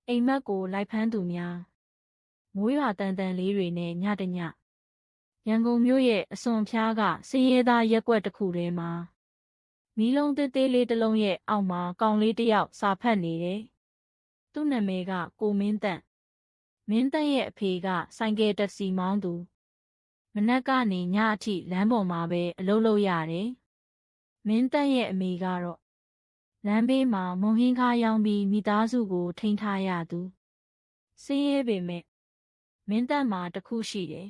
အိမ်မက်ကိုလိုက်ဖမ်းသူများမိုးရွာတန်တန်လေးတွေနဲ့ညတညရန်ကုန်မြို့ရဲ့အစွန်ဖျားကစင်းရဲသားရက်ကွက်တစ်ခုထဲမှာမီးလုံးသေးသေးလေးတစ်လုံးရဲ့အောက်မှာကောင်လေးတစ်ယောက်စာဖတ်နေတယ်။သူ့နာမည်ကကိုမင်းတန့်။မင်းတန့်ရဲ့အဖေကဆိုင်ကယ်တက်စီမောင်းသူမနက်ကနေညအထိလမ်းပေါ်မှာပဲအလုပ်လုပ်ရတယ်။မင်းတန့်ရဲ့အမေကတော့လမ်းဘေးမှာမုံဟင်းကားရောင်းပြီးမိသားစုကိုထိန်းထားရသူစင်းရဲပေမဲ့မင်းတန့်မှာတစ်ခုရှိတယ်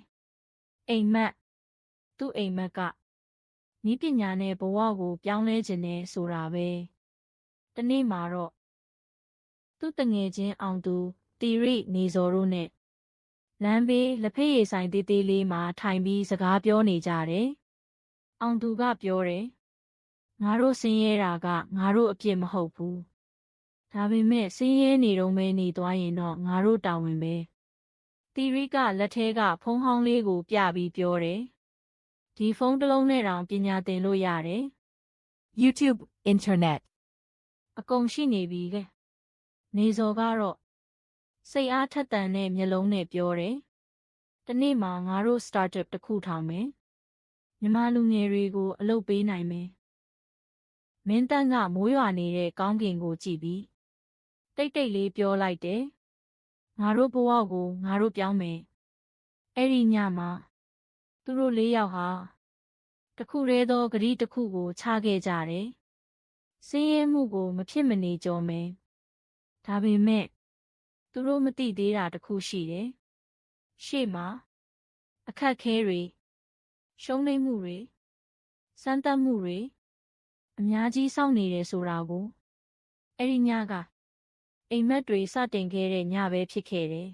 အိမ်မက်သူ့အိမ်မက်ကနည်းပညာနဲ့ဘဝကိုပြောင်းလဲခြင်းနဲ့ဆိုတာပဲတနေ့မှာတော့သူ့တငယ်ချင်းအောင်သူတီရိနေစော်တို့နဲ့လမ်းဘေးလက်ဖက်ရည်ဆိုင်သေးသေးလေးမှာထိုင်ပြီးစကားပြောနေကြတယ်အောင်သူကပြောတယ်ငါတို့ဆင်းရဲတာကငါတို့အပြစ်မဟုတ်ဘူးဒါပေမဲ့ဆင်းရဲနေတော့မဲနေသွားရင်တော့ငါတို့တာဝန်ပဲတီရိကလက်ထဲကဖုန်းဟောင်းလေးကိုပြပြီးပြောတယ်ဒီဖုန်းတစ်လုံးနဲ့တောင်ပညာသင်လို့ရတယ် YouTube Internet အကုန်ရှိနေပြီကဲနေစော်ကတော့စိတ်အားထက်သန်တဲ့မျက်လုံးနဲ့ပြောတယ်တနေ့မှာငါတို့ startup တစ်ခုထောင်မယ်မြန်မာလူငယ်တွေကိုအလုပ်ပေးနိုင်မယ်မင်းတန်းကမိုးရွာနေတဲ့ကောင်းကင်ကိုကြည့်ပြီးတိတ်တိတ်လေးပြောလိုက်တယ်ငါတို့ဘဝကိုငါတို့ပြောင်းမယ်အဲ့ဒီညမှာသူတို့၄ယောက်ဟာတခုတည်းသောဂရီးတစ်ခုကိုချခဲ့ကြတယ်စင်းရဲမှုကိုမဖြစ်မနေကြောမယ်ဒါပေမဲ့သူတို့မသိသေးတာတစ်ခုရှိတယ်ရှေ့မှာအခက်ခဲတွေရှုံးနိမ့်မှုတွေစမ်းသပ်မှုတွေအများကြီးစောင့်နေတယ်ဆိုတာကိုအဲ့ဒီညကအိမ်မက်တွေစတင်ခဲ့တဲ့ညပဲဖြစ်ခဲ့တယ်